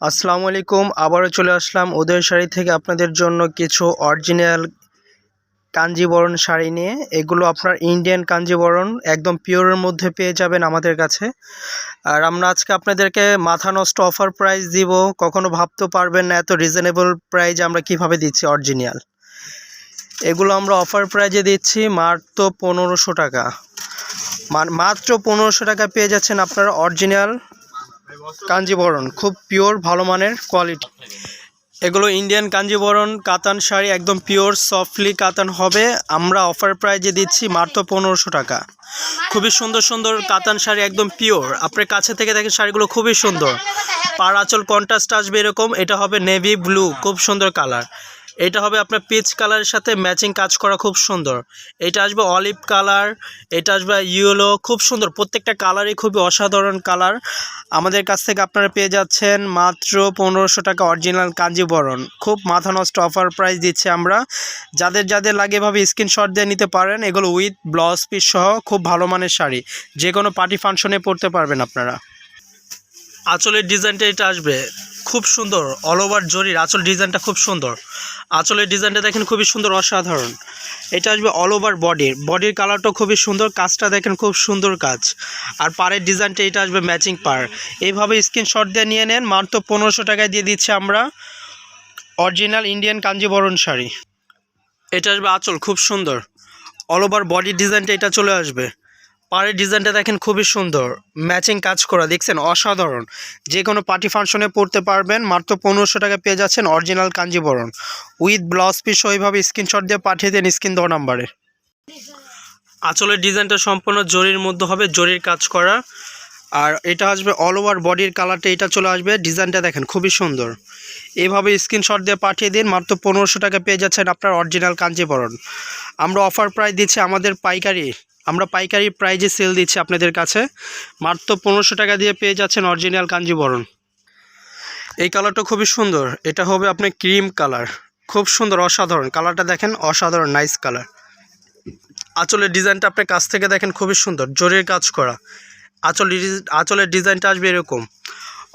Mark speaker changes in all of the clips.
Speaker 1: আসসালামু আলাইকুম। আবারও চলে আসলাম উদয় শাড়ি থেকে আপনাদের জন্য কিছু অরিজিনাল কাঞ্জিবরণ শাড়ি নিয়ে। এগুলো আপনার ইন্ডিয়ান কাঞ্জিবরণ একদম পিওরের মধ্যে পেয়ে যাবেন আমাদের কাছে। আর আমরা আজকে আপনাদেরকে মাথা নষ্ট অফার প্রাইস দিব, কখনো ভাবতে পারবেন না এত রিজনেবল প্রাইস আমরা কিভাবে দিচ্ছি। অরিজিনাল এগুলো আমরা অফার প্রাইজে দিচ্ছি মাত্র 1500 টাকা। মাত্র 1500 টাকা পেয়ে যাচ্ছেন আপনারা অরিজিনাল কাঞ্জিবরণ, খুব পিওর ভালো মানের কোয়ালিটি। এগুলো ইন্ডিয়ান কাঞ্জিবরণ কাতান শাড়ি, একদম পিওর সফটলি কাতান হবে। আমরা অফার প্রাইজে দিচ্ছি মাত্র 1500 টাকা। খুবই সুন্দর সুন্দর কাতান শাড়ি, একদম পিওর। আপনার কাছে থেকে দেখেন শাড়িগুলো খুবই সুন্দর। পাড় আঁচল কন্ট্রাস্ট আসবে এরকম। এটা হবে নেভি ব্লু, খুব সুন্দর কালার। এটা হবে আপনার পিচ কালারের সাথে ম্যাচিং কাজ করা, খুব সুন্দর। এটা আসবে অলিভ কালার, এটা আসবে ইয়েলো, খুব সুন্দর। প্রত্যেকটা কালারই খুবই অসাধারণ কালার। আমাদের কাছ থেকে আপনারা পেয়ে যাচ্ছেন মাত্র 1500 টাকা অরিজিনাল কাঞ্জিবরণ। খুব মাথা নষ্ট অফার প্রাইস দিচ্ছে আমরা। যাদের যাদের লাগে এভাবে স্ক্রিনশট দিয়ে নিতে পারেন। এগুলো উইথ ব্লাউজ পিস সহ খুব ভালো মানের শাড়ি, যে কোনো পার্টি ফাংশনে পরতে পারবেন আপনারা। আঁচলের ডিজাইনটা এটা আসবে খুব সুন্দর, অল ওভার জরির আঁচল ডিজাইনটা খুব সুন্দর। আঁচলের ডিজাইনটা দেখেন খুবই সুন্দর, অসাধারণ। এটা আসবে অল ওভার বডির কালারটাও খুবই সুন্দর, কাজটা দেখেন খুব সুন্দর কাজ। আর পাড়ের ডিজাইনটা এটা আসবে ম্যাচিং পাড়। এইভাবে স্ক্রিনশট দিয়ে নিয়ে নেন, মাত্র 1500 টাকায় দিয়ে দিচ্ছি আমরা অরিজিনাল ইন্ডিয়ান কাঞ্জিবরণ শাড়ি। এটা আসবে আঁচল, খুব সুন্দর অল ওভার বডির ডিজাইনটা এটা চলে আসবে। পাড়ের ডিজাইনটা দেখেন খুবই সুন্দর, ম্যাচিং কাজ করা, দেখছেন অসাধারণ। যে কোনো পার্টি ফাংশনে পরতে পারবেন। মাত্র 1500 টাকা পেয়ে যাচ্ছেন original Kanjivaram with blouse piece. ওইভাবে স্ক্রিনশট দিয়ে পাঠিয়ে দেন স্ক্রিন দেওয়া নাম্বারে। আঁচলের ডিজাইনটা সম্পূর্ণ জরির মধ্যে হবে, জরির কাজ করা। আর এটা আসবে অল ওভার বডির কালারটা এটা চলে আসবে। ডিজাইনটা দেখেন খুবই সুন্দর। এইভাবে স্ক্রিনশট দিয়ে পাঠিয়ে দিন। মাত্র 1500 টাকা পেয়ে যাচ্ছেন আপনার অরিজিনাল কাঞ্জিবরণ। আমরা অফার প্রাইস দিচ্ছি আমাদের পাইকারি প্রাইজে সেল দিচ্ছি আপনাদের কাছে। মাত্র 1500 টাকা দিয়ে পেয়ে যাচ্ছেন অরিজিনাল কাঞ্জিবরণ। এই কালারটা খুবই সুন্দর। এটা হবে আপনার ক্রিম কালার, খুব সুন্দর অসাধারণ কালারটা দেখেন, অসাধারণ নাইস কালার। আঁচলের ডিজাইনটা আপনার কাছ থেকে দেখেন খুবই সুন্দর, জরির কাজ করা। আঁচলের ডিজাইনটা আসবে এরকম,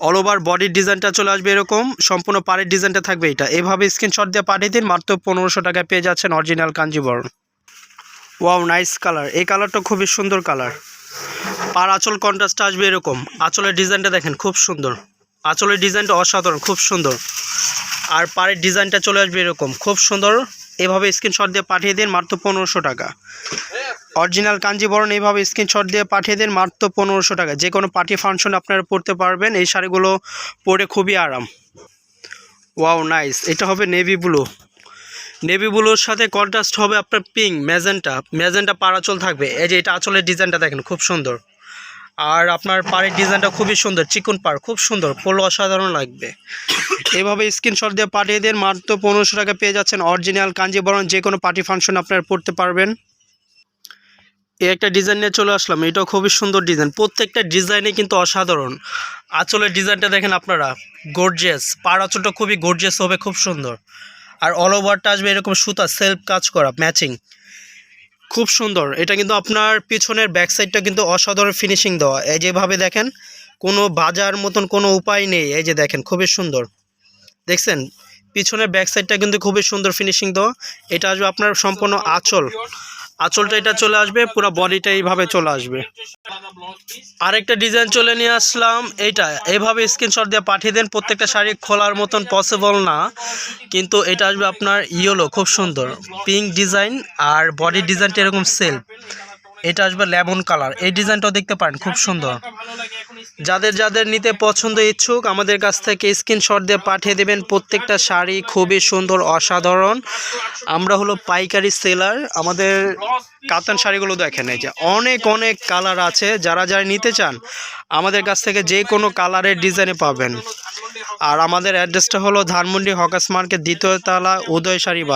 Speaker 1: অল ওভার বডির ডিজাইনটা চলে আসবে এরকম, সম্পূর্ণ পাড়ের ডিজাইনটা থাকবে এটা। এভাবে স্ক্রিনশট দিয়ে পাঠিয়ে দিন। মাত্র 1500 টাকায় পেয়ে যাচ্ছেন original Kanjivaram. Wow nice colour, এই কালারটা খুবই সুন্দর কালার। পাড় আঁচল কন্ট্রাস্ট আসবে এরকম। আঁচলের ডিজাইনটা দেখেন খুব সুন্দর, আঁচলের ডিজাইনটা অসাধারণ, খুব সুন্দর। আর পাড়ের ডিজাইনটা চলে আসবে এরকম, খুব সুন্দর। এভাবে স্ক্রিনশট দিয়ে পাঠিয়ে দিন। মাত্র 1500 টাকা অরিজিনাল কাঞ্জিবরণ। এইভাবে স্ক্রিনশট দিয়ে পাঠিয়ে দিন। মাত্র 1500 টাকা। যে কোনো পার্টি ফাংশন আপনারা পরতে পারবেন। এই শাড়িগুলো পরে খুবই আরাম। ওয়াও নাইস, এটা হবে নেভি ব্লুর সাথে কন্ট্রাস্ট হবে আপনার পিঙ্ক, ম্যাজেন্টা পাড় আঁচল থাকবে। এই যে এটা আঁচলের ডিজাইনটা দেখেন খুব সুন্দর। আর আপনার পাড়ের ডিজাইনটা খুবই সুন্দর, চিকন পাড়, খুব সুন্দর, পরলে অসাধারণ লাগবে। এভাবে স্ক্রিনশট দিয়ে পাঠিয়ে দেন। মাত্র 1500 টাকা পেয়ে যাচ্ছেন অরিজিনাল কাঞ্জিবরণ। যে কোনো পার্টি ফাংশন আপনারা পরতে পারবেন। এই একটা ডিজাইন নিয়ে চলে আসলাম, এটাও খুবই সুন্দর ডিজাইন। প্রত্যেকটা ডিজাইনে কিন্তু অসাধারণ। আঁচলের ডিজাইনটা দেখেন আপনারা, গর্জিয়াস। পাড় আঁচলটা খুবই গর্জিয়াস হবে, খুব সুন্দর। আর অল ওভারটা আসবে এরকম সুতা সেলফ কাজ করা ম্যাচিং, খুব সুন্দর। এটা কিন্তু আপনার পিছনের ব্যাক সাইডটা কিন্তু অসাধারণ ফিনিশিং দেওয়া। এই যেভাবে দেখেন, কোনো বাজার মতন কোনো উপায় নেই। এই যে দেখেন খুবই সুন্দর, দেখছেন পিছনের ব্যাক সাইডটা কিন্তু খুবই সুন্দর ফিনিশিং দেওয়া। এটা আসবে আপনার সম্পূর্ণ আঁচলটা এটা চলে আসবে, পুরো বডিটা এইভাবে চলে আসবে। আরেকটা ডিজাইন চলে নিয়ে আসলাম, এইটা এইভাবে স্ক্রিনশট দিয়ে পাঠিয়ে দেন। প্রত্যেকটা শাড়ি খোলার মতন পসিবল না, কিন্তু এটা আসবে আপনার ইয়েলো, খুব সুন্দর পিঙ্ক ডিজাইন। আর বডির ডিজাইনটা এরকম সেলফ। এটা আসবে লেমন কালার। এই ডিজাইনটাও দেখতে পারেন, খুব সুন্দর। যাদের যাদের নিতে পছন্দ ইচ্ছুক আমাদের কাছ থেকে স্ক্রিনশট দিয়ে পাঠিয়ে দেবেন। প্রত্যেকটা শাড়ি খুবই সুন্দর, অসাধারণ। আমরা হলো পাইকারি সেলার। আমাদের কাতান শাড়িগুলো দেখেন, এই যে অনেক কালার আছে। যারা নিতে চান আমাদের কাছ থেকে যে কোনো কালারের ডিজাইনে পাবেন। আর আমাদের অ্যাড্রেসটা হলো ধানমন্ডি হকার্স মার্কেট, দ্বিতীয় তলা, উদয় শাড়ি বাজার।